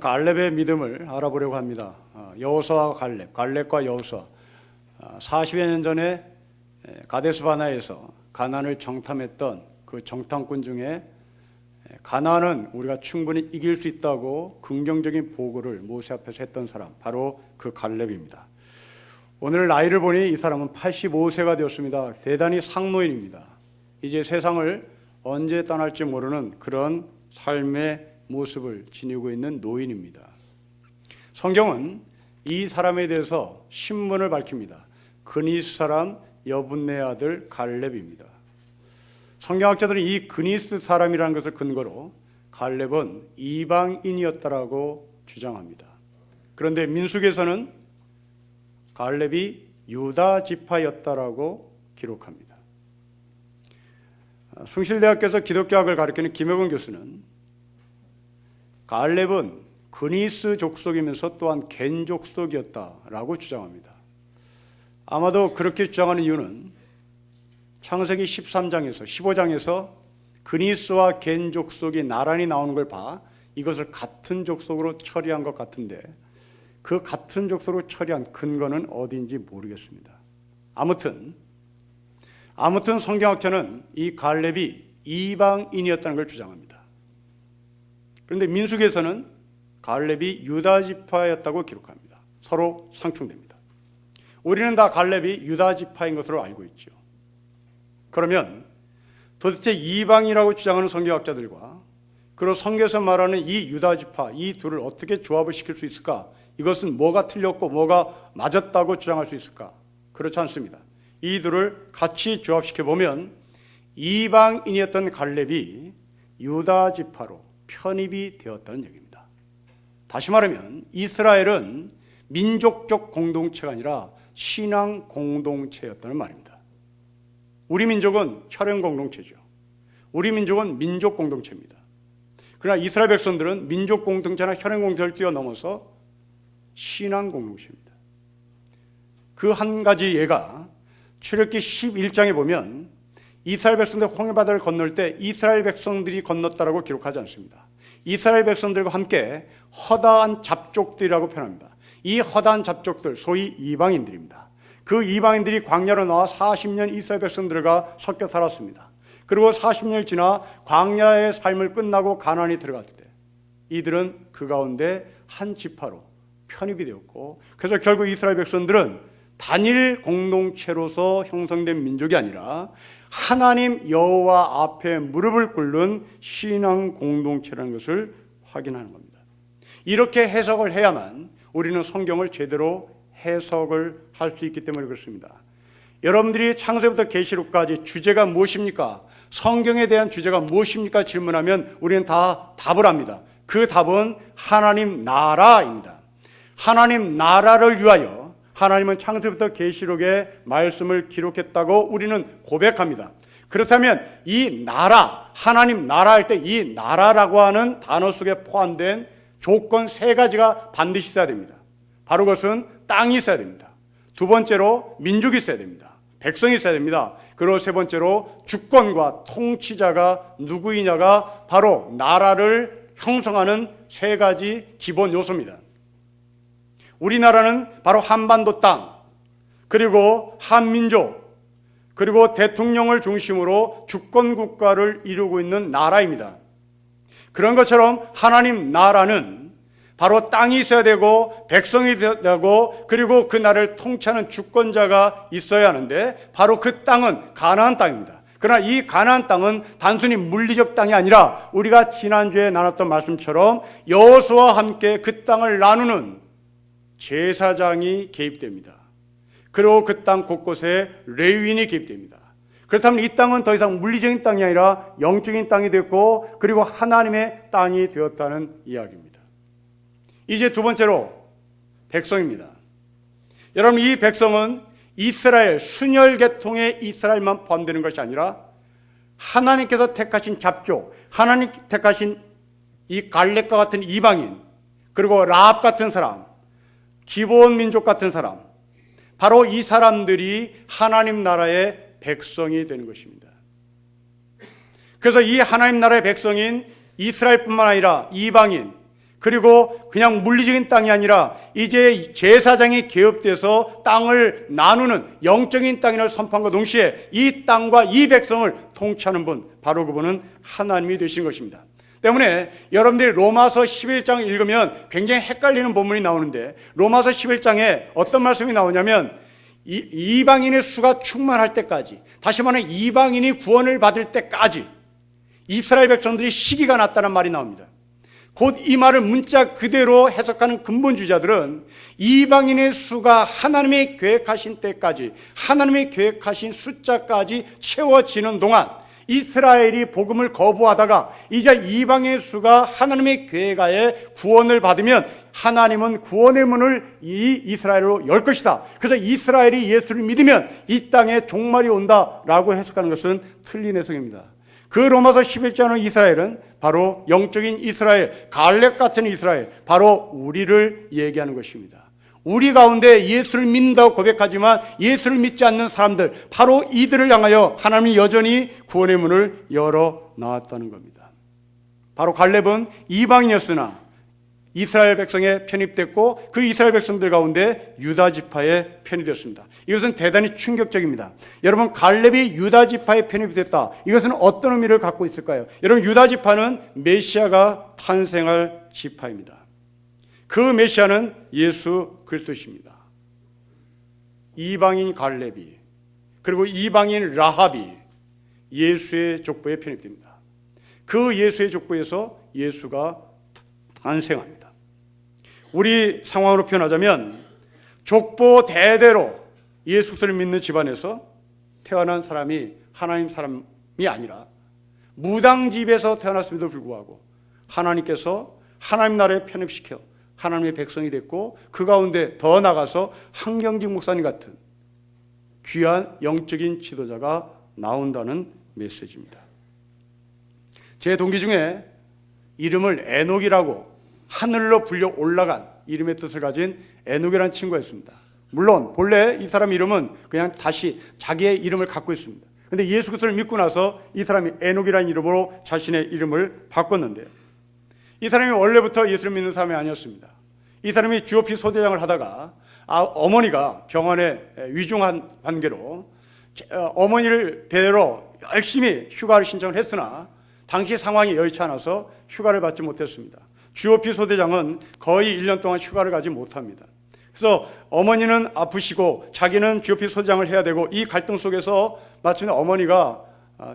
오늘은 갈렙의 믿음을 알아보려고 합니다. 여호수아와 갈렙과 여호수아. 40여 년 전에 가데스 바네아에서 가나안을 정탐했던 그 정탐꾼 중에 가나안은 우리가 충분히 이길 수 있다고 긍정적인 보고를 모세 앞에서 했던 사람, 바로 그 갈렙입니다. 오늘 나이를 보니 이 사람은 85세가 되었습니다. 대단히 상노인입니다. 이제 세상을 언제 떠날지 모르는 그런 삶의 모습을 지니고 있는 노인입니다. 성경은 이 사람에 대해서 신분을 밝힙니다. 그니스 사람 여분네 아들 갈렙입니다. 성경학자들은 이 그니스 사람이라는 것을 근거로 갈렙은 이방인이었다라고 주장합니다. 그런데 민수기에서는 갈렙이 유다 지파였다라고 기록합니다. 숭실대학교에서 기독교학을 가르치는 김혁은 교수는 갈렙은 그니스 족속이면서 또한 겐 족속이었다라고 주장합니다. 아마도 그렇게 주장하는 이유는 창세기 13장에서 15장에서 그니스와 겐 족속이 나란히 나오는 걸 봐 이것을 같은 족속으로 처리한 것 같은데 그 같은 족속으로 처리한 근거는 어디인지 모르겠습니다. 아무튼 성경학자는 이 갈렙이 이방인이었다는 걸 주장합니다. 그런데 민수기에서는 갈렙이 유다 지파였다고 기록합니다. 서로 상충됩니다. 우리는 다 갈렙이 유다 지파인 것으로 알고 있죠. 그러면 도대체 이방이라고 주장하는 성경학자들과 그리고 성경에서 말하는 이 유다 지파, 이 둘을 어떻게 조합을 시킬 수 있을까? 이것은 뭐가 틀렸고 뭐가 맞았다고 주장할 수 있을까? 그렇지 않습니다. 이 둘을 같이 조합시켜 보면 이방인이었던 갈렙이 유다 지파로 편입이 되었다는 얘기입니다. 다시 말하면 이스라엘은 민족적 공동체가 아니라 신앙 공동체였다는 말입니다. 우리 민족은 혈연 공동체죠. 우리 민족은 민족 공동체입니다. 그러나 이스라엘 백성들은 민족 공동체나 혈연 공동체를 뛰어넘어서 신앙 공동체입니다. 그 한 가지 예가 출애굽기 11장에 보면 이스라엘 백성들 홍해바다를 건널 때 이스라엘 백성들이 건넜다라고 기록하지 않습니다. 이스라엘 백성들과 함께 허다한 잡족들이라고 표현합니다. 이 허다한 잡족들, 소위 이방인들입니다. 그 이방인들이 광야로 나와 40년 이스라엘 백성들과 섞여 살았습니다. 그리고 40년이 지나 광야의 삶을 끝나고 가나안에 들어갔을 때 이들은 그 가운데 한 지파로 편입이 되었고, 그래서 결국 이스라엘 백성들은 단일 공동체로서 형성된 민족이 아니라 하나님 여호와 앞에 무릎을 꿇는 신앙 공동체라는 것을 확인하는 겁니다. 이렇게 해석을 해야만 우리는 성경을 제대로 해석을 할 수 있기 때문에 그렇습니다. 여러분들이 창세부터 계시록까지 주제가 무엇입니까? 성경에 대한 주제가 무엇입니까? 질문하면 우리는 다 답을 합니다. 그 답은 하나님 나라입니다. 하나님 나라를 위하여 하나님은 창세부터 계시록에 말씀을 기록했다고 우리는 고백합니다. 그렇다면 이 나라, 하나님 나라 할 때 이 나라라고 하는 단어 속에 포함된 조건 세 가지가 반드시 있어야 됩니다. 바로 그것은 땅이 있어야 됩니다. 두 번째로 민족이 있어야 됩니다. 백성이 있어야 됩니다. 그리고 세 번째로 주권과 통치자가 누구이냐가 바로 나라를 형성하는 세 가지 기본 요소입니다. 우리나라는 바로 한반도 땅, 그리고 한민족, 그리고 대통령을 중심으로 주권국가를 이루고 있는 나라입니다. 그런 것처럼 하나님 나라는 바로 땅이 있어야 되고 백성이 있어야 되고 그리고 그 나라를 통치하는 주권자가 있어야 하는데 바로 그 땅은 가나안 땅입니다. 그러나 이 가나안 땅은 단순히 물리적 땅이 아니라 우리가 지난주에 나눴던 말씀처럼 여호수아와 함께 그 땅을 나누는 제사장이 개입됩니다. 그리고 그 땅 곳곳에 레위인이 개입됩니다. 그렇다면 이 땅은 더 이상 물리적인 땅이 아니라 영적인 땅이 됐고 그리고 하나님의 땅이 되었다는 이야기입니다. 이제 두 번째로 백성입니다. 여러분, 이 백성은 이스라엘, 순혈 계통의 이스라엘만 포함되는 것이 아니라 하나님께서 택하신 잡족, 하나님 택하신 이 갈렙과 같은 이방인, 그리고 라합 같은 사람, 기브온 민족 같은 사람, 바로 이 사람들이 하나님 나라의 백성이 되는 것입니다. 그래서 이 하나님 나라의 백성인 이스라엘뿐만 아니라 이방인, 그리고 그냥 물리적인 땅이 아니라 이제 제사장이 개업돼서 땅을 나누는 영적인 땅이라는 선포함과 동시에 이 땅과 이 백성을 통치하는 분, 바로 그분은 하나님이 되신 것입니다. 때문에 여러분들이 로마서 11장을 읽으면 굉장히 헷갈리는 본문이 나오는데, 로마서 11장에 어떤 말씀이 나오냐면 이방인의 수가 충만할 때까지, 다시 말하면 이방인이 구원을 받을 때까지 이스라엘 백성들이 시기가 났다는 말이 나옵니다. 곧 이 말을 문자 그대로 해석하는 근본주의자들은 이방인의 수가 하나님이 계획하신 때까지, 하나님이 계획하신 숫자까지 채워지는 동안 이스라엘이 복음을 거부하다가 이제 이방인의 수가 하나님의 계획하에 구원을 받으면 하나님은 구원의 문을 이 이스라엘로 열 것이다. 그래서 이스라엘이 예수를 믿으면 이 땅에 종말이 온다라고 해석하는 것은 틀린 해석입니다. 그 로마서 11장의 이스라엘은 바로 영적인 이스라엘, 갈렙 같은 이스라엘, 바로 우리를 얘기하는 것입니다. 우리 가운데 예수를 믿는다고 고백하지만 예수를 믿지 않는 사람들, 바로 이들을 향하여 하나님이 여전히 구원의 문을 열어 놨다는 겁니다. 바로 갈렙은 이방인이었으나 이스라엘 백성에 편입됐고 그 이스라엘 백성들 가운데 유다 지파에 편입되었습니다. 이것은 대단히 충격적입니다. 여러분, 갈렙이 유다 지파에 편입이 됐다. 이것은 어떤 의미를 갖고 있을까요? 여러분, 유다 지파는 메시아가 탄생할 지파입니다. 그 메시아는 예수 그리스도십니다. 이방인 갈렙이, 그리고 이방인 라합이 예수의 족보에 편입됩니다. 그 예수의 족보에서 예수가 탄생합니다. 우리 상황으로 표현하자면 족보 대대로 예수 그리스도를 믿는 집안에서 태어난 사람이 하나님 사람이 아니라 무당집에서 태어났음에도 불구하고 하나님께서 하나님 나라에 편입시켜 하나님의 백성이 됐고, 그 가운데 더 나가서 한경직 목사님 같은 귀한 영적인 지도자가 나온다는 메시지입니다. 제 동기 중에 이름을 에녹이라고 하늘로 불려 올라간 이름의 뜻을 가진 에녹이라는 친구가 있습니다. 물론 본래 이 사람 이름은 그냥 다시 자기의 이름을 갖고 있습니다. 그런데 예수 그리스도를 믿고 나서 이 사람이 에녹이라는 이름으로 자신의 이름을 바꿨는데요, 이 사람이 원래부터 예수를 믿는 사람이 아니었습니다. 이 사람이 GOP 소대장을 하다가 어머니가 병원에 위중한 관계로 어머니를 뵈러 열심히 휴가를 신청을 했으나 당시 상황이 여의치 않아서 휴가를 받지 못했습니다. GOP 소대장은 거의 1년 동안 휴가를 가지 못합니다. 그래서 어머니는 아프시고 자기는 GOP 소대장을 해야 되고, 이 갈등 속에서 마침내 어머니가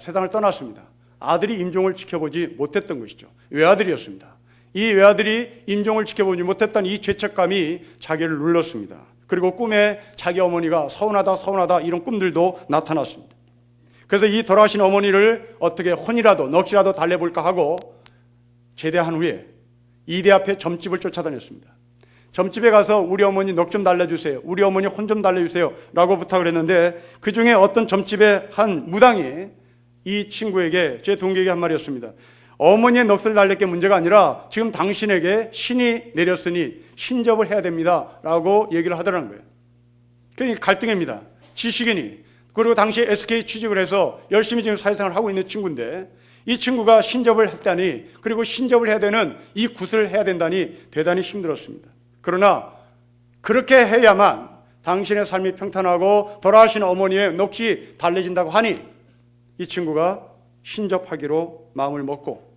세상을 떠났습니다. 아들이 임종을 지켜보지 못했던 것이죠. 외아들이었습니다. 이 외아들이 임종을 지켜보지 못했던 이 죄책감이 자기를 눌렀습니다. 그리고 꿈에 자기 어머니가 서운하다 이런 꿈들도 나타났습니다. 그래서 이 돌아가신 어머니를 어떻게 혼이라도 넋이라도 달래볼까 하고 제대한 후에 이대 앞에 점집을 쫓아다녔습니다. 점집에 가서 우리 어머니 넋 좀 달래주세요, 우리 어머니 혼 좀 달래주세요 라고 부탁을 했는데, 그 중에 어떤 점집의 한 무당이 이 친구에게, 제 동기에게 한 말이었습니다. 어머니의 넋을 달랠 게 문제가 아니라 지금 당신에게 신이 내렸으니 신접을 해야 됩니다 라고 얘기를 하더라는 거예요. 그러니까 갈등입니다. 지식인이, 그리고 당시에 SK 취직을 해서 열심히 지금 사회생활을 하고 있는 친구인데, 이 친구가 신접을 했다니, 그리고 신접을 해야 되는 이 굿을 해야 된다니 대단히 힘들었습니다. 그러나 그렇게 해야만 당신의 삶이 평탄하고 돌아가신 어머니의 넋이 달래진다고 하니 이 친구가 신접하기로 마음을 먹고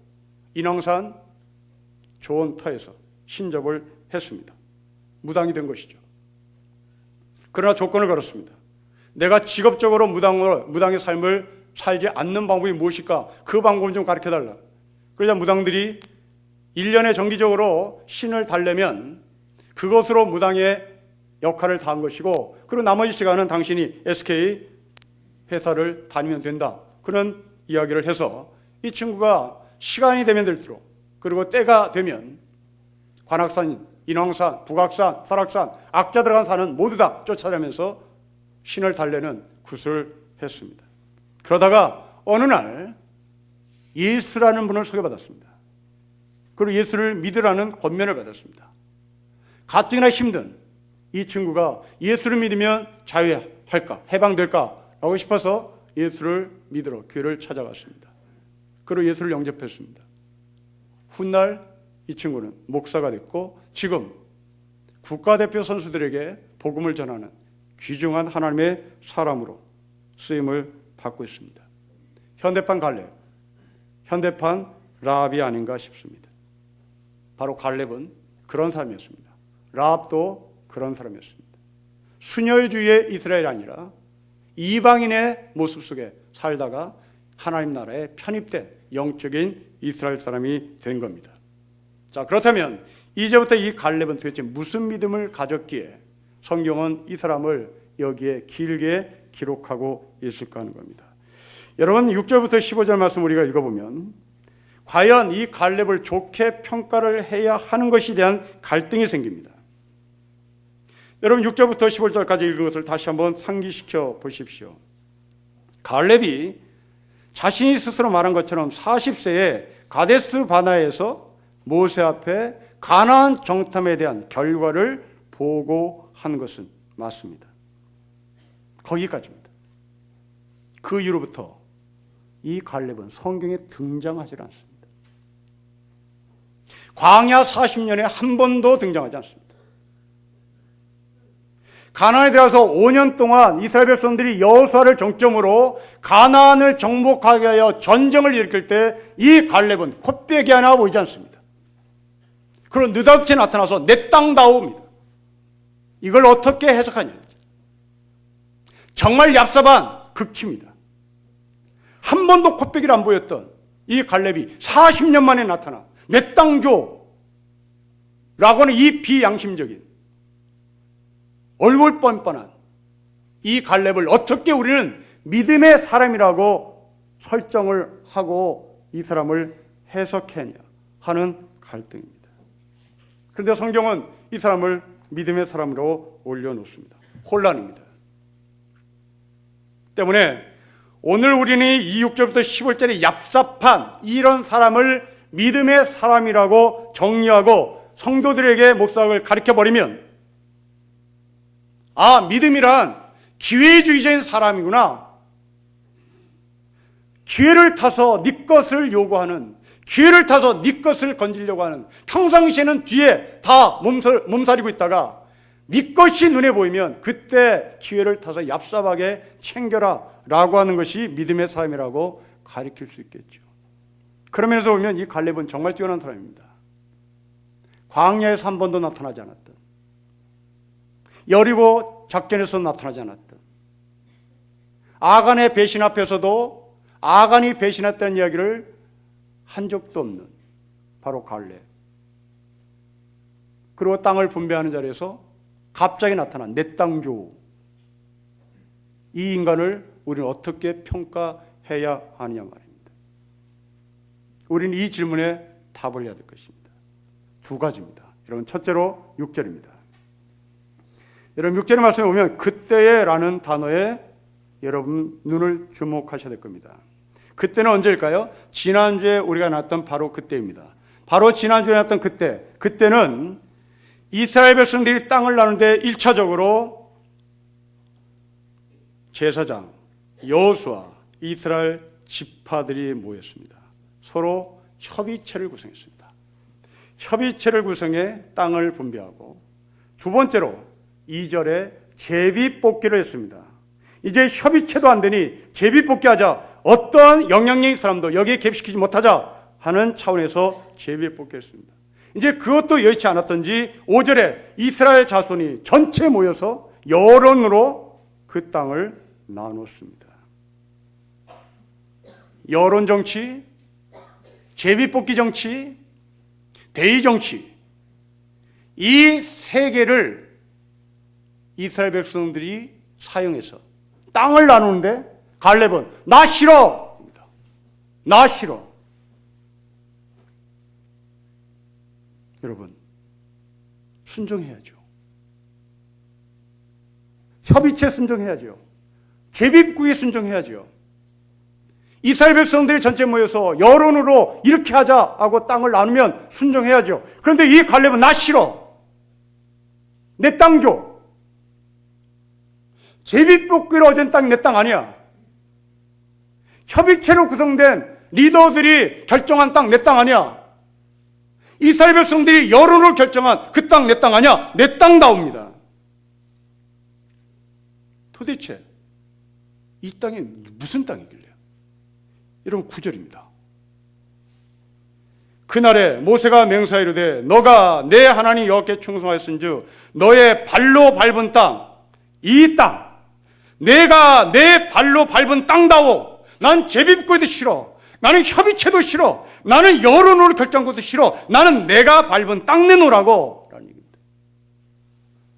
인왕산 좋은 터에서 신접을 했습니다. 무당이 된 것이죠. 그러나 조건을 걸었습니다. 내가 직업적으로 무당의 삶을 살지 않는 방법이 무엇일까? 그 방법을 좀 가르쳐달라. 그러자 무당들이 1년에 정기적으로 신을 달래면 그것으로 무당의 역할을 다한 것이고, 그리고 나머지 시간은 당신이 SK 회사를 다니면 된다, 그런 이야기를 해서 이 친구가 시간이 되면 될수록, 그리고 때가 되면 관악산, 인왕산, 북악산, 설악산, 악자 들어간 산은 모두 다 쫓아다니면서 신을 달래는 굿을 했습니다. 그러다가 어느 날 예수라는 분을 소개받았습니다. 그리고 예수를 믿으라는 권면을 받았습니다. 가뜩이나 힘든 이 친구가 예수를 믿으면 자유할까, 해방될까 라고 싶어서 예수를 믿으러 교회를 찾아갔습니다. 그리고 예수를 영접했습니다. 훗날 이 친구는 목사가 됐고 지금 국가대표 선수들에게 복음을 전하는 귀중한 하나님의 사람으로 쓰임을 받고 있습니다. 현대판 갈렙, 현대판 라합이 아닌가 싶습니다. 바로 갈렙은 그런 사람이었습니다. 라합도 그런 사람이었습니다. 순혈주의의 이스라엘이 아니라 이방인의 모습 속에 살다가 하나님 나라에 편입된 영적인 이스라엘 사람이 된 겁니다. 자, 그렇다면 이제부터 이 갈렙은 도대체 무슨 믿음을 가졌기에 성경은 이 사람을 여기에 길게 기록하고 있을까 하는 겁니다. 여러분 6절부터 15절 말씀 우리가 읽어보면 과연 이 갈렙을 좋게 평가를 해야 하는 것에 대한 갈등이 생깁니다. 여러분 6절부터 15절까지 읽은 것을 다시 한번 상기시켜 보십시오. 갈렙이 자신이 스스로 말한 것처럼 40세에 가데스 바나에서 모세 앞에 가나안 정탐에 대한 결과를 보고한 것은 맞습니다. 거기까지입니다. 그 이후로부터 이 갈렙은 성경에 등장하지 않습니다. 광야 40년에 한 번도 등장하지 않습니다. 가나안에 들어가서 5년 동안 이스라엘 백성들이 여호수아를 정점으로 가나안을 정복하게 하여 전쟁을 일으킬 때 이 갈렙은 콧배기 하나 보이지 않습니다. 그리고 느닷없이 나타나서 내 땅다옵니다. 이걸 어떻게 해석하냐? 정말 얍삽한 극치입니다. 한 번도 콧배기를 안 보였던 이 갈렙이 40년 만에 나타나 내 땅 줘 라고 하는 이 비양심적인 얼굴 뻔뻔한 이 갈렙을 어떻게 우리는 믿음의 사람이라고 설정을 하고 이 사람을 해석했냐 하는 갈등입니다. 그런데 성경은 이 사람을 믿음의 사람으로 올려놓습니다. 혼란입니다. 때문에 오늘 우리는 이 6절부터 15절의 얍삽한 이런 사람을 믿음의 사람이라고 정리하고 성도들에게 목사를 가르쳐버리면 아, 믿음이란 기회주의적인 사람이구나. 기회를 타서 네 것을 요구하는, 기회를 타서 네 것을 건지려고 하는, 평상시에는 뒤에 다 몸살이고 있다가 네 것이 눈에 보이면 그때 기회를 타서 얍삽하게 챙겨라 라고 하는 것이 믿음의 사람이라고 가리킬 수 있겠죠. 그런 면에서 보면 이 갈렙은 정말 뛰어난 사람입니다. 광야에서 한 번도 나타나지 않았던, 여리고 작전에서 나타나지 않았던, 아간의 배신 앞에서도 아간이 배신했다는 이야기를 한 적도 없는 바로 갈렙. 그리고 땅을 분배하는 자리에서 갑자기 나타난 내 땅 줘. 이 인간을 우리는 어떻게 평가해야 하느냐 말입니다. 우리는 이 질문에 답을 해야 될 것입니다. 두 가지입니다. 여러분, 첫째로 6절입니다. 여러분 6절의 말씀에 보면 그때에 라는 단어에 여러분 눈을 주목하셔야 될 겁니다. 그때는 언제일까요? 지난주에 우리가 나왔던 바로 그때입니다. 바로 지난주에 나왔던 그때, 그때는 이스라엘 백성들이 땅을 나누는데 1차적으로 제사장, 여호수아, 이스라엘 지파들이 모였습니다. 서로 협의체를 구성했습니다. 협의체를 구성해 땅을 분배하고 두 번째로 2절에 제비뽑기를 했습니다. 이제 협의체도 안 되니 제비뽑기하자. 어떠한 영향력 있는 사람도 여기에 개입시키지 못하자 하는 차원에서 제비뽑기를 했습니다. 이제 그것도 여의치 않았던지 5절에 이스라엘 자손이 전체 모여서 여론으로 그 땅을 나눴습니다. 여론 정치, 제비뽑기 정치, 대의 정치, 이 세 개를 이스라엘 백성들이 사용해서 땅을 나누는데 갈렙은 나 싫어! 나 싫어! 여러분, 순종해야죠. 협의체 순종해야죠. 제비뽑기에 순종해야죠. 이스라엘 백성들이 전체 모여서 여론으로 이렇게 하자 하고 땅을 나누면 순종해야죠. 그런데 이 갈렙은 나 싫어. 내 땅 줘. 제비뽑기로 얻은 땅 내 땅 아니야. 협의체로 구성된 리더들이 결정한 땅 내 땅 아니야. 이스라엘 백성들이 여론으로 결정한 그 땅 내 땅 아니야, 내 땅다옵니다. 도대체 이 땅이 무슨 땅이길래요? 여러분 9절입니다. 그날에 모세가 맹세하이르되 너가 내 하나님 여호와께 충성하였은즉 너의 발로 밟은 땅, 이 땅, 내가 내 발로 밟은 땅다워. 난 제비꽃도 싫어. 나는 협의체도 싫어. 나는 여론으로 결정한 것도 싫어. 나는 내가 밟은 땅 내놓으라고 라는 얘기입니다.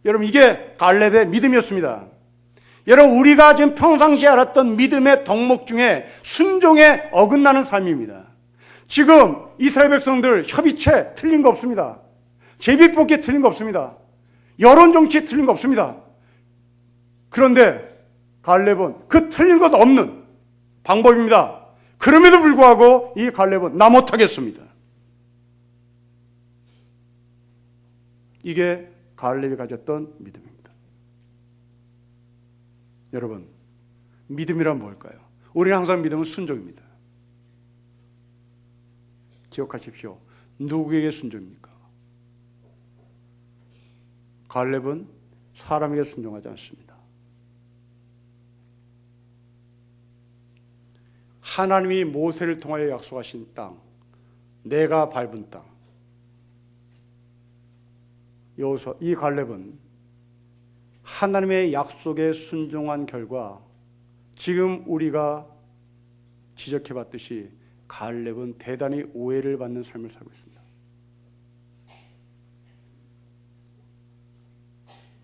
여러분 이게 갈렙의 믿음이었습니다. 여러분 우리가 지금 평상시에 알았던 믿음의 덕목 중에 순종에 어긋나는 삶입니다. 지금 이스라엘 백성들 협의체 틀린 거 없습니다. 제비뽑기 틀린 거 없습니다. 여론 정치 틀린 거 없습니다. 그런데 갈렙은 그 틀린 것 없는 방법입니다. 그럼에도 불구하고 이 갈렙은 나 못하겠습니다. 이게 갈렙이 가졌던 믿음입니다. 여러분, 믿음이란 뭘까요? 우리는 항상 믿음은 순종입니다. 기억하십시오. 누구에게 순종입니까? 갈렙은 사람에게 순종하지 않습니다. 하나님이 모세를 통하여 약속하신 땅, 내가 밟은 땅. 여기서 이 갈렙은 하나님의 약속에 순종한 결과 지금 우리가 지적해 봤듯이 갈렙은 대단히 오해를 받는 삶을 살고 있습니다.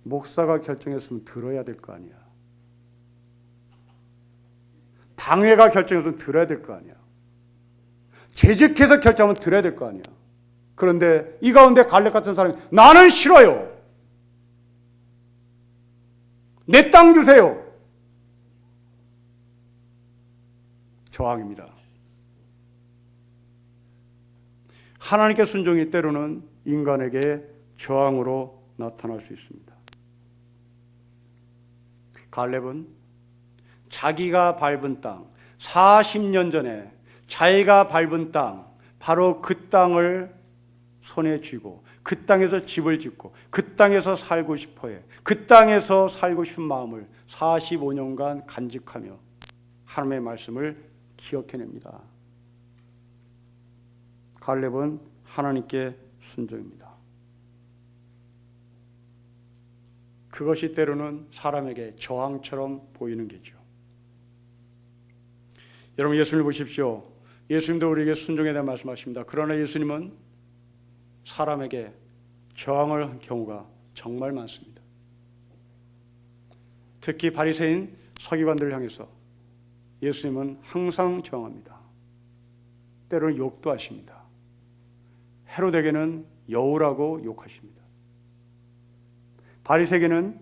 목사가 결정했으면 들어야 될 거 아니야. 당회가 결정했으면 들어야 될 거 아니야. 재직해서 결정하면 들어야 될 거 아니야. 그런데 이 가운데 갈렙 같은 사람이 나는 싫어요. 내 땅 주세요. 저항입니다. 하나님께 순종이 때로는 인간에게 저항으로 나타날 수 있습니다. 갈렙은 자기가 밟은 땅, 40년 전에 자기가 밟은 땅, 바로 그 땅을 손에 쥐고 그 땅에서 집을 짓고 그 땅에서 살고 싶어해. 그 땅에서 살고 싶은 마음을 45년간 간직하며 하나님의 말씀을 기억해냅니다. 갈렙은 하나님께 순종입니다. 그것이 때로는 사람에게 저항처럼 보이는 게죠. 여러분 예수님을 보십시오. 예수님도 우리에게 순종에 대한 말씀하십니다. 그러나 예수님은 사람에게 저항을 한 경우가 정말 많습니다. 특히 바리새인 서기관들을 향해서 예수님은 항상 저항합니다. 때로는 욕도 하십니다. 헤롯에게는 여우라고 욕하십니다. 바리새인은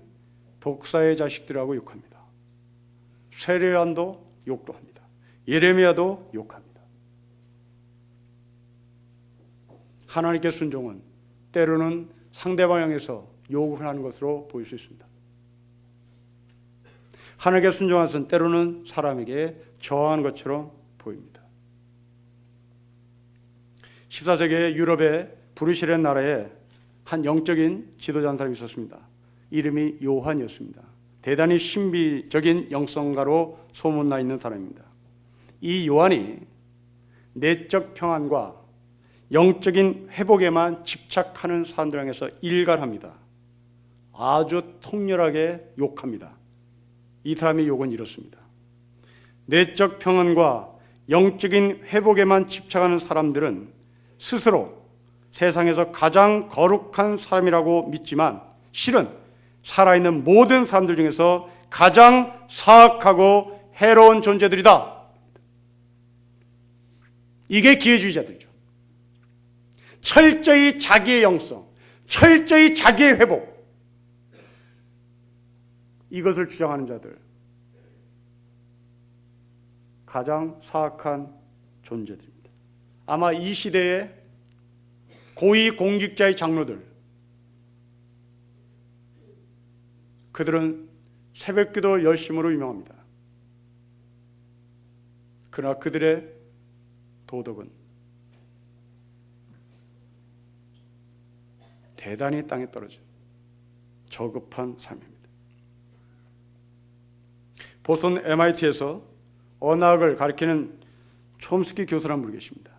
독사의 자식들하고 욕합니다. 세례요한도 욕도 합니다. 예레미야도 욕합니다. 하나님께 순종은 때로는 상대방 향해서 욕을 하는 것으로 보일 수 있습니다. 하나님께 순종하는 것은 때로는 사람에게 저항하는 것처럼 보입니다. 14세기에 유럽의 브루셀이라는 나라에 한 영적인 지도자 한 사람이 있었습니다. 이름이 요한이었습니다. 대단히 신비적인 영성가로 소문나 있는 사람입니다. 이 요한이 내적 평안과 영적인 회복에만 집착하는 사람들 향해서 일갈합니다. 아주 통렬하게 욕합니다. 이 사람의 욕은 이렇습니다. 내적 평안과 영적인 회복에만 집착하는 사람들은 스스로 세상에서 가장 거룩한 사람이라고 믿지만 실은 살아있는 모든 사람들 중에서 가장 사악하고 해로운 존재들이다. 이게 기회주의자들이죠. 철저히 자기의 영성, 철저히 자기의 회복, 이것을 주장하는 자들, 가장 사악한 존재들입니다. 아마 이 시대의 고위 공직자의 장로들, 그들은 새벽기도 열심으로 유명합니다. 그러나 그들의 도덕은 대단히 땅에 떨어진 저급한 삶입니다. 보스턴 MIT에서 언어학을 가르치는 촘스키 교수라는 분이 계십니다.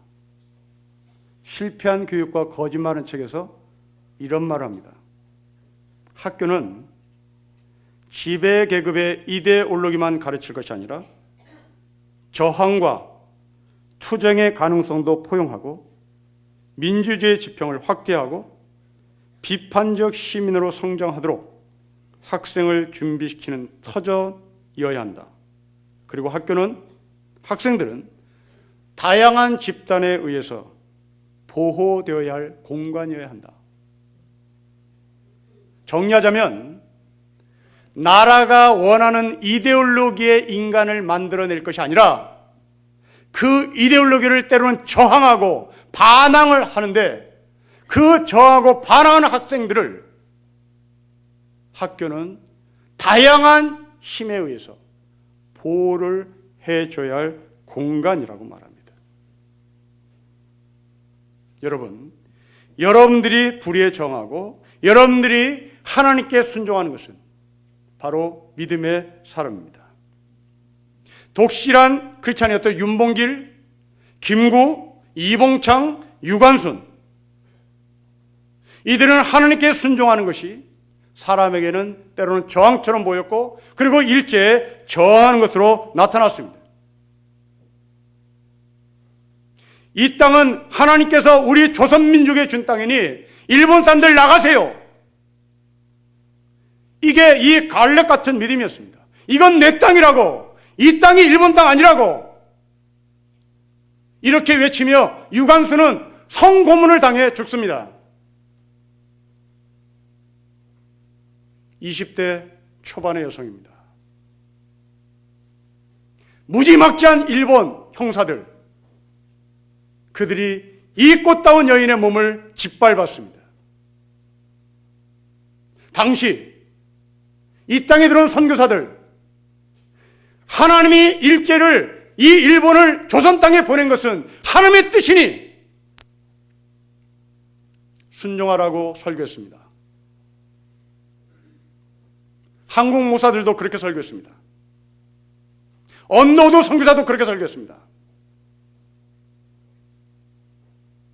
실패한 교육과 거짓말은 책에서 이런 말을 합니다. 학교는 지배 계급의 이데올로기만 가르칠 것이 아니라 저항과 투쟁의 가능성도 포용하고 민주주의 지평을 확대하고 비판적 시민으로 성장하도록 학생을 준비시키는 터전이어야 한다. 그리고 학생들은 다양한 집단에 의해서 보호되어야 할 공간이어야 한다. 정리하자면 나라가 원하는 이데올로기의 인간을 만들어낼 것이 아니라 그 이데올로기를 때로는 저항하고 반항을 하는데 그 저항하고 반항하는 학생들을 학교는 다양한 힘에 의해서 보호를 해줘야 할 공간이라고 말합니다. 여러분들이 불의에 저항하고 여러분들이 하나님께 순종하는 것은 바로 믿음의 사람입니다. 독실한 크리스찬이었던 윤봉길, 김구, 이봉창, 유관순, 이들은 하나님께 순종하는 것이 사람에게는 때로는 저항처럼 보였고 그리고 일제에 저항하는 것으로 나타났습니다. 이 땅은 하나님께서 우리 조선민족에 준 땅이니 일본 사람들 나가세요. 이게 이 갈렙 같은 믿음이었습니다. 이건 내 땅이라고, 이 땅이 일본 땅 아니라고 이렇게 외치며 유관순은 성고문을 당해 죽습니다. 20대 초반의 여성입니다. 무지막지한 일본 형사들, 그들이 이 꽃다운 여인의 몸을 짓밟았습니다. 당시 이 땅에 들어온 선교사들, 하나님이 일제를, 이 일본을 조선 땅에 보낸 것은 하나님의 뜻이니 순종하라고 설교했습니다. 한국 목사들도 그렇게 설교했습니다. 언노도 선교사도 그렇게 설교했습니다.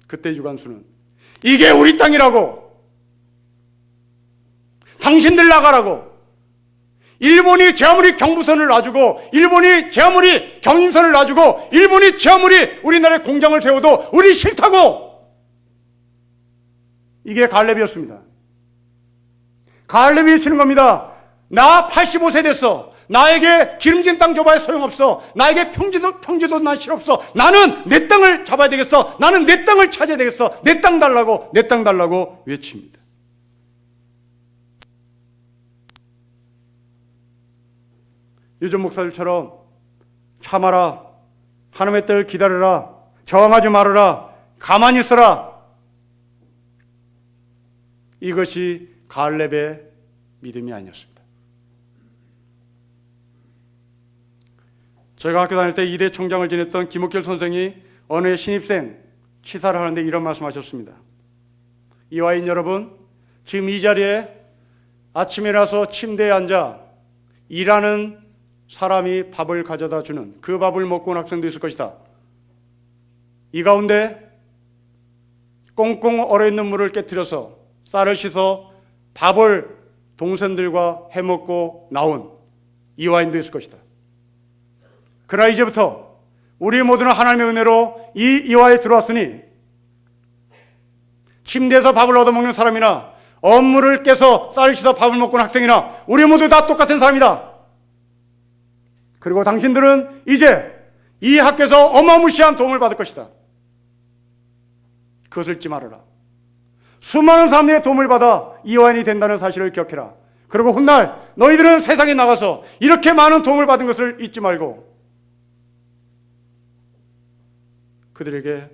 그때 유관순은 이게 우리 땅이라고, 당신들 나가라고, 일본이 제 아무리 경부선을 놔주고 일본이 제 아무리 경인선을 놔주고 일본이 제 아무리 우리나라에 공장을 세워도 우리 싫다고. 이게 갈렙이었습니다. 갈렙이 치는 겁니다. 나 85세 됐어. 나에게 기름진 땅 줘봐야 소용없어. 나에게 평지도 난 싫었어. 나는 내 땅을 잡아야 되겠어. 나는 내 땅을 찾아야 되겠어. 내 땅 달라고, 내 땅 달라고 외칩니다. 요즘 목사들처럼 참아라, 하나님의 뜻을 기다려라, 저항하지 말아라, 가만히 있어라, 이것이 갈렙의 믿음이 아니었습니다. 저희가 학교 다닐 때 2대 총장을 지냈던 김옥길 선생이 어느 해 신입생 치사를 하는데 이런 말씀하셨습니다. 이화인 여러분, 지금 이 자리에 아침에 일어나서 침대에 앉아 일하는 사람이 밥을 가져다 주는, 그 밥을 먹고 온 학생도 있을 것이다. 이 가운데 꽁꽁 얼어있는 물을 깨뜨려서 쌀을 씻어 밥을 동생들과 해먹고 나온 이화인도 있을 것이다. 그러나 이제부터 우리 모두는 하나님의 은혜로 이 이화에 들어왔으니 침대에서 밥을 얻어먹는 사람이나 업무를 깨서 쌀을 씻어 밥을 먹고 온 학생이나 우리 모두 다 똑같은 사람이다. 그리고 당신들은 이제 이 학교에서 어마무시한 도움을 받을 것이다. 그것을 잊지 말아라. 수많은 사람들의 도움을 받아 이화인이 된다는 사실을 기억해라. 그리고 훗날 너희들은 세상에 나가서 이렇게 많은 도움을 받은 것을 잊지 말고 그들에게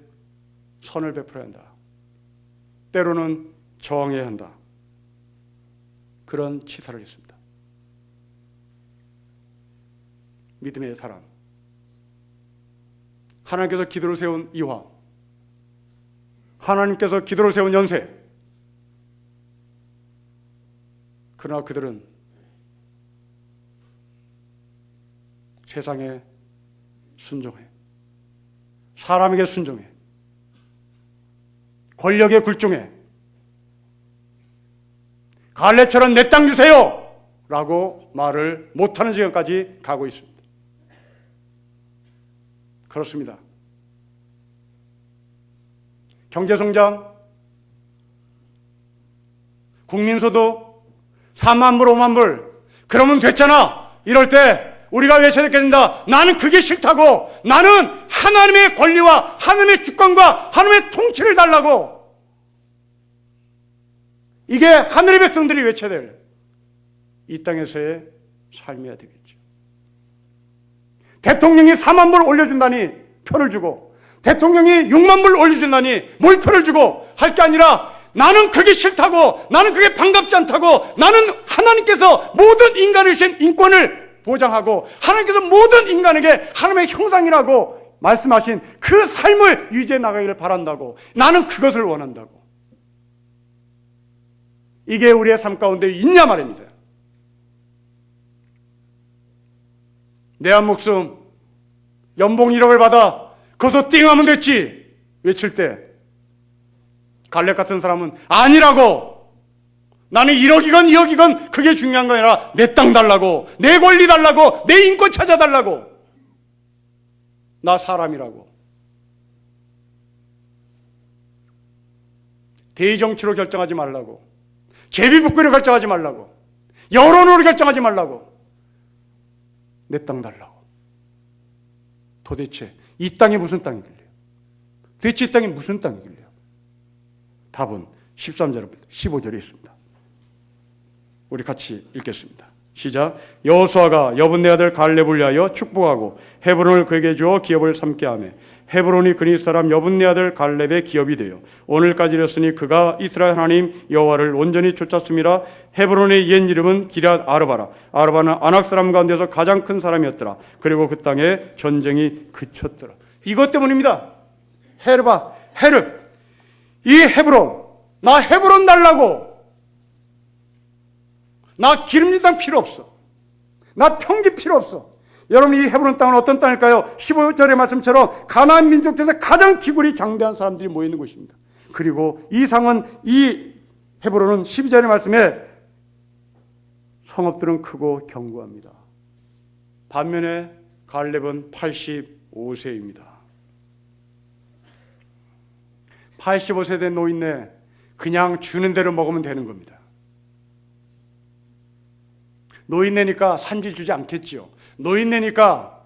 선을 베풀어야 한다. 때로는 저항해야 한다. 그런 치사를 했습니다. 믿음의 사람, 하나님께서 기도를 세운 이화, 하나님께서 기도를 세운 연세, 그러나 그들은 세상에 순종해. 사람에게 순종해. 권력에 굴종해. 갈렙처럼 내 땅 주세요! 라고 말을 못하는 지경까지 가고 있습니다. 그렇습니다. 경제성장, 국민소득 4만 불, 5만 불, 그러면 됐잖아. 이럴 때 우리가 외쳐야 되겠습니다. 나는 그게 싫다고. 나는 하나님의 권리와 하나님의 주권과 하나님의 통치를 달라고. 이게 하늘의 백성들이 외쳐야 될 이 땅에서의 삶이어야 되겠죠. 대통령이 4만 불 올려준다니 표를 주고, 대통령이 6만 불 올려준다니 몰표를 주고 할 게 아니라, 나는 그게 싫다고, 나는 그게 반갑지 않다고, 나는 하나님께서 모든 인간을 주신 인권을 보장하고 하나님께서 모든 인간에게 하나님의 형상이라고 말씀하신 그 삶을 유지해 나가기를 바란다고, 나는 그것을 원한다고. 이게 우리의 삶 가운데 있냐 말입니다. 내 한 목숨 연봉 1억을 받아 거기서 띵하면 됐지 외칠 때, 갈렙 같은 사람은 아니라고. 나는 1억이건 2억이건 그게 중요한 거 아니라 내 땅 달라고, 내 권리 달라고, 내 인권 찾아달라고. 나 사람이라고. 대의정치로 결정하지 말라고, 제비복귀로 결정하지 말라고, 여론으로 결정하지 말라고. 내 땅 달라고. 도대체 이 땅이 무슨 땅이길래요? 도대체 이 땅이 무슨 땅이길래요? 답은 13절부터 15절에 있습니다. 우리 같이 읽겠습니다. 시작. 여호수아가 여분네 아들 갈렙을 위하여 축복하고 헤브론을 그에게 주어 기업을 삼게 하며 헤브론이 그니 사람 여분네 아들 갈렙의 기업이 되어 오늘까지 이르렀으니 그가 이스라엘 하나님 여호와를 온전히 쫓았음이라. 헤브론의 옛 이름은 기럇 아르바라. 아르바는 아낙 사람 가운데서 가장 큰 사람이었더라. 그리고 그 땅에 전쟁이 그쳤더라. 이것 때문입니다. 헤르, 이 헤브론, 나 헤브론 달라고. 나 기름진 땅 필요 없어. 나 평지 필요 없어. 여러분, 이 헤브론 땅은 어떤 땅일까요? 15절의 말씀처럼 가나안 민족 중에서 가장 기굴이 장대한 사람들이 모이는 곳입니다. 그리고 이 헤브론은 12절의 말씀에 성읍들은 크고 견고합니다. 반면에 갈렙은 85세입니다. 85세 된 노인네, 그냥 주는 대로 먹으면 되는 겁니다. 노인네니까 산지 주지 않겠죠. 노인네니까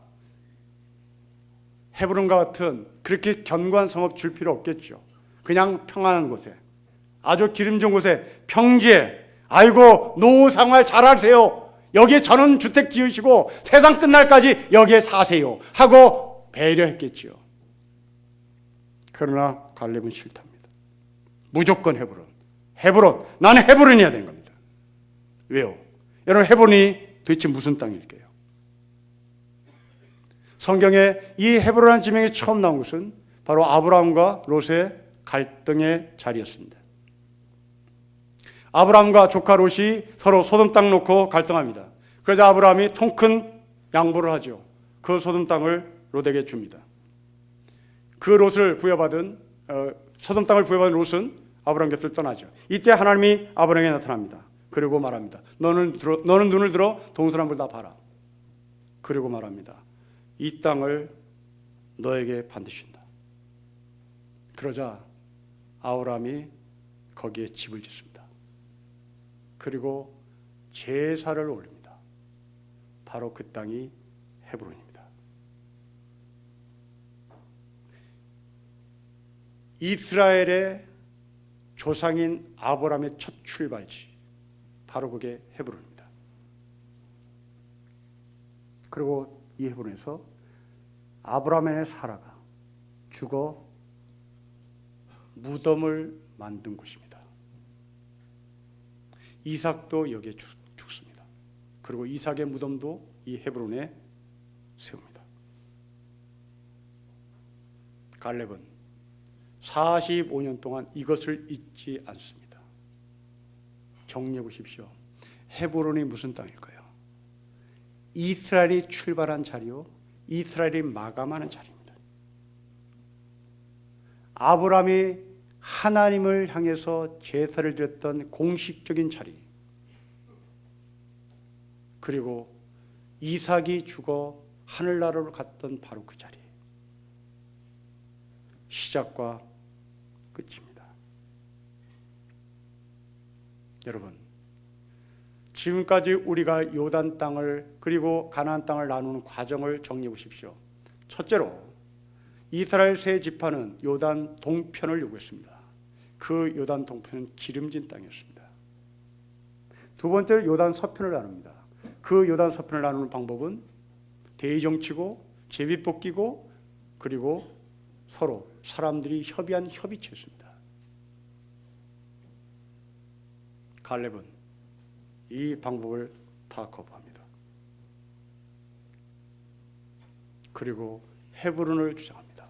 헤브론과 같은 그렇게 견고한 성읍 줄 필요 없겠죠. 그냥 평안한 곳에, 아주 기름 좋은 곳에, 평지에, 아이고 노후 생활 잘하세요, 여기에 전원주택 지으시고 세상 끝날까지 여기에 사세요 하고 배려했겠죠. 그러나 갈렙은 싫답니다. 무조건 헤브론, 나는 헤브론이어야 되는 겁니다. 왜요? 여러분, 헤브론이 도대체 무슨 땅일까요? 성경에 이 헤브론이라는 지명이 처음 나온 것은 바로 아브라함과 롯의 갈등의 자리였습니다. 아브라함과 조카 롯이 서로 소돔 땅 놓고 갈등합니다. 그래서 아브라함이 통 큰 양보를 하죠. 그 소돔 땅을 롯에게 줍니다. 그 롯을 부여받은 소돔 땅을 부여받은 롯은 아브라함 곁을 떠나죠. 이때 하나님이 아브라함에게 나타납니다. 그리고 말합니다. 너는 눈을 들어 동서남북을 다 봐라. 그리고 말합니다. 이 땅을 너에게 반드시 준다. 그러자 아브라함이 거기에 집을 짓습니다. 그리고 제사를 올립니다. 바로 그 땅이 헤브론입니다. 이스라엘의 조상인 아브라함의 첫 출발지, 바로 그게 헤브론입니다. 그리고 이 헤브론에서 아브라함의 사라가 죽어 무덤을 만든 곳입니다. 이삭도 여기에 죽습니다. 그리고 이삭의 무덤도 이 헤브론에 세웁니다. 갈렙은 45년 동안 이것을 잊지 않습니다. 정리해 보십시오. 헤브론이 무슨 땅일까요? 이스라엘이 출발한 자리요, 이스라엘이 마감하는 자리입니다. 아브라함이 하나님을 향해서 제사를 드렸던 공식적인 자리, 그리고 이삭이 죽어 하늘나라로 갔던 바로 그 자리, 시작과 끝입니다. 여러분, 지금까지 우리가 요단 땅을 그리고 가나안 땅을 나누는 과정을 정리해 보십시오. 첫째로 이스라엘 세 지파는 요단 동편을 요구했습니다. 그 요단 동편은 기름진 땅이었습니다. 두 번째로 요단 서편을 나눕니다. 그 요단 서편을 나누는 방법은 대의정치고 제비뽑기고 그리고 서로 사람들이 협의한 협의체였습니다. 갈렙은 이 방법을 다 거부합니다. 그리고 헤브론을 주장합니다.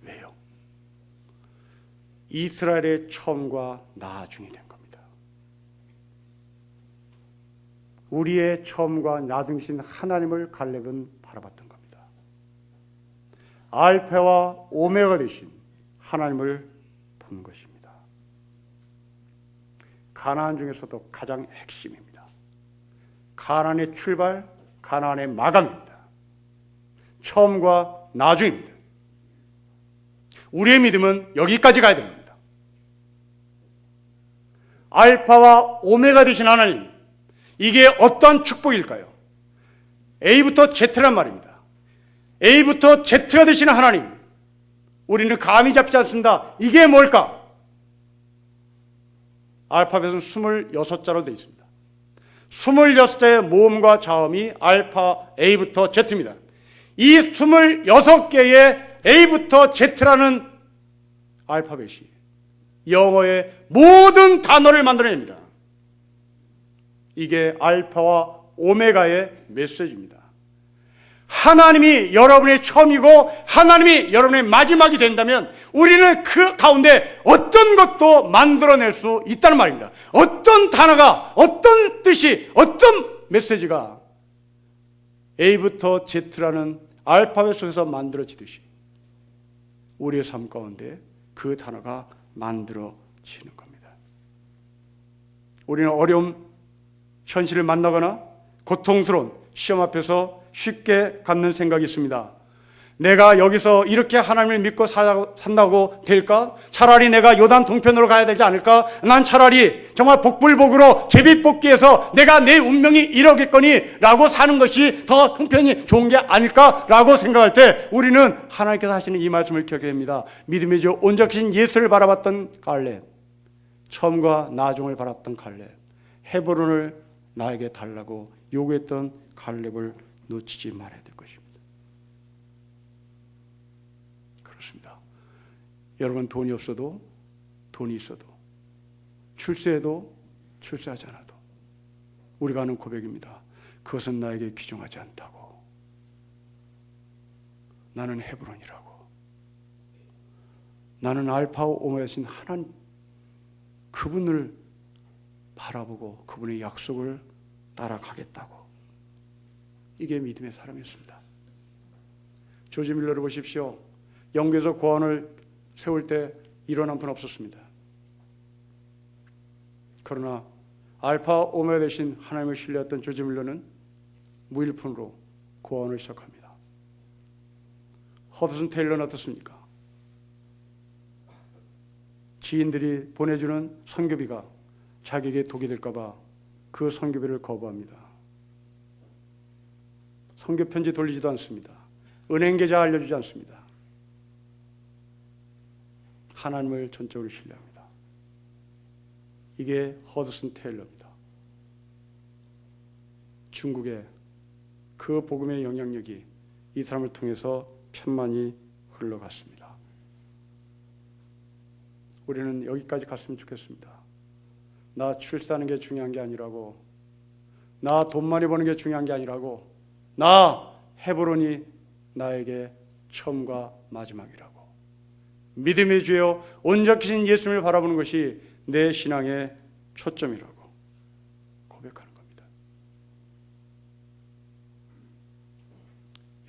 왜요? 이스라엘의 처음과 나중이 된 겁니다. 우리의 처음과 나중이신 하나님을 갈렙은 바라봤던 겁니다. 알파와 오메가 되신 하나님을 본 것입니다. 가나안 중에서도 가장 핵심입니다. 가나안의 출발, 가나안의 마감입니다. 처음과 나중입니다. 우리의 믿음은 여기까지 가야 됩니다. 알파와 오메가 되신 하나님, 이게 어떠한 축복일까요? A부터 Z란 말입니다. A부터 Z가 되시는 하나님, 우리는 감이 잡지 않습니다. 이게 뭘까? 알파벳은 26자로 되어 있습니다. 26자의 모음과 자음이 알파 A부터 Z입니다. 이 26개의 A부터 Z라는 알파벳이 영어의 모든 단어를 만들어냅니다. 이게 알파와 오메가의 메시지입니다. 하나님이 여러분의 처음이고 하나님이 여러분의 마지막이 된다면 우리는 그 가운데 어떤 것도 만들어낼 수 있다는 말입니다. 어떤 단어가, 어떤 뜻이, 어떤 메시지가 A부터 Z라는 알파벳 속에서 만들어지듯이 우리의 삶 가운데 그 단어가 만들어지는 겁니다. 우리는 어려움, 현실을 만나거나 고통스러운 시험 앞에서 쉽게 갖는 생각이 있습니다. 내가 여기서 이렇게 하나님을 믿고 산다고 될까? 차라리 내가 요단 동편으로 가야 되지 않을까? 난 차라리 정말 복불복으로 제비뽑기해서 내가 내 운명이 이러겠거니 라고 사는 것이 더 형편이 좋은 게 아닐까? 라고 생각할 때 우리는 하나님께서 하시는 이 말씀을 기억해야 합니다. 믿음의 주 온전하신 예수를 바라봤던 갈렙, 처음과 나중을 바라봤던 갈렙, 헤브론을 나에게 달라고 요구했던 갈렙을 놓치지 말아야 될 것입니다. 그렇습니다. 여러분, 돈이 없어도, 돈이 있어도, 출세해도 출세하지 않아도 우리가 하는 고백입니다. 그것은 나에게 귀중하지 않다고. 나는 헤브론이라고. 나는 알파와 오메가신 하나님, 그분을 바라보고 그분의 약속을 따라가겠다고. 이게 믿음의 사람이었습니다. 조지 밀러를 보십시오. 영국에서 고아원을 세울 때 이런 한 분 없었습니다. 그러나 알파 오메가 되신 하나님을 신뢰했던 조지 밀러는 무일푼으로 고아원을 시작합니다. 허드슨 테일러는 어떻습니까? 지인들이 보내주는 선교비가 자기에게 독이 될까 봐 그 선교비를 거부합니다. 선교편지 돌리지도 않습니다. 은행계좌 알려주지 않습니다. 하나님을 전적으로 신뢰합니다. 이게 허드슨 테일러입니다. 중국의 그 복음의 영향력이 이 사람을 통해서 편만히 흘러갔습니다. 우리는 여기까지 갔으면 좋겠습니다. 나 출세하는 게 중요한 게 아니라고, 나 돈 많이 버는 게 중요한 게 아니라고, 나 헤브론이 나에게 처음과 마지막이라고, 믿음의 주여 온전하신 예수님을 바라보는 것이 내 신앙의 초점이라고 고백하는 겁니다.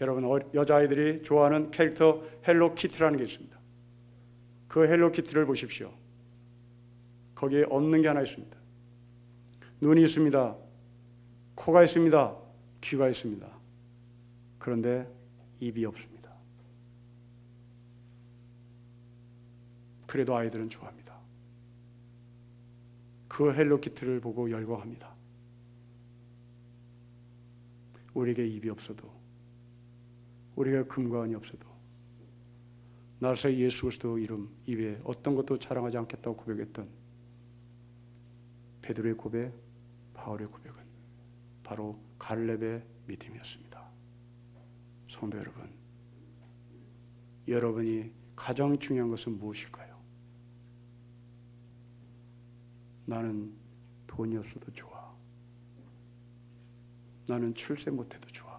여러분 여자아이들이 좋아하는 캐릭터 헬로키티라는 게 있습니다. 그 헬로키티를 보십시오. 거기에 없는 게 하나 있습니다. 눈이 있습니다. 코가 있습니다. 귀가 있습니다. 그런데 입이 없습니다. 그래도 아이들은 좋아합니다. 그 헬로키티를 보고 열광합니다. 우리에게 입이 없어도, 우리가 금과 은이 없어도 나사렛 예수 그리스도 이름 입에 어떤 것도 자랑하지 않겠다고 고백했던 베드로의 고백, 바울의 고백은 바로 갈렙의 믿음이었습니다. 성도 여러분, 여러분이 가장 중요한 것은 무엇일까요? 나는 돈이 없어도 좋아. 나는 출세 못해도 좋아.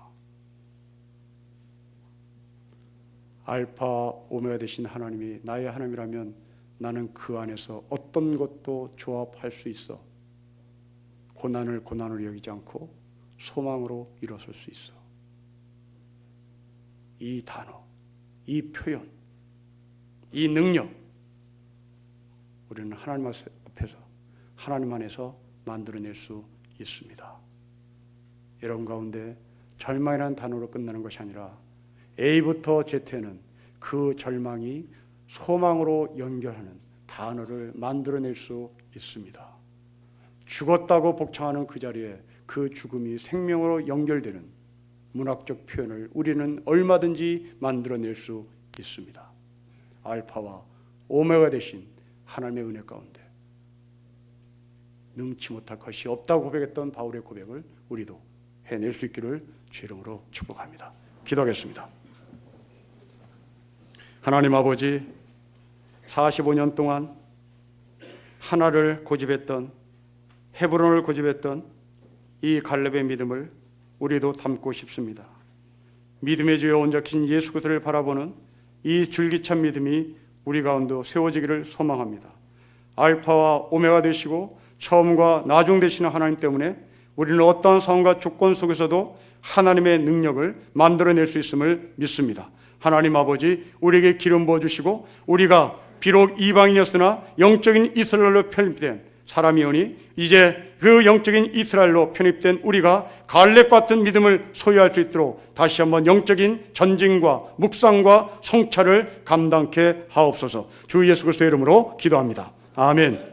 알파 오메가 되신 하나님이 나의 하나님이라면 나는 그 안에서 어떤 것도 조합할 수 있어. 고난을 고난으로 여기지 않고 소망으로 일어설 수 있어. 이 단어, 이 표현, 이 능력, 우리는 하나님 앞에서, 하나님 안에서 만들어낼 수 있습니다. 여러분 가운데 절망이라는 단어로 끝나는 것이 아니라 A부터 Z에는 그 절망이 소망으로 연결하는 단어를 만들어낼 수 있습니다. 죽었다고 복창하는 그 자리에 그 죽음이 생명으로 연결되는 문학적 표현을 우리는 얼마든지 만들어낼 수 있습니다. 알파와 오메가 되신 하나님의 은혜 가운데 능치 못할 것이 없다고 고백했던 바울의 고백을 우리도 해낼 수 있기를 주 이름으로 축복합니다. 기도하겠습니다. 하나님 아버지, 45년 동안 하나를 고집했던, 헤브론을 고집했던 이 갈렙의 믿음을 우리도 담고 싶습니다. 믿음의 주여 온전하신 예수 그리스도를 바라보는 이 줄기찬 믿음이 우리 가운데 세워지기를 소망합니다. 알파와 오메가 되시고 처음과 나중 되시는 하나님 때문에 우리는 어떠한 상황과 조건 속에서도 하나님의 능력을 만들어낼 수 있음을 믿습니다. 하나님 아버지, 우리에게 기름 부어주시고 우리가 비록 이방인이었으나 영적인 이스라엘로 편입된 사람이오니 이제 그 영적인 이스라엘로 편입된 우리가 갈렙 같은 믿음을 소유할 수 있도록 다시 한번 영적인 전쟁과 묵상과 성찰을 감당케 하옵소서. 주 예수 그리스도의 이름으로 기도합니다. 아멘.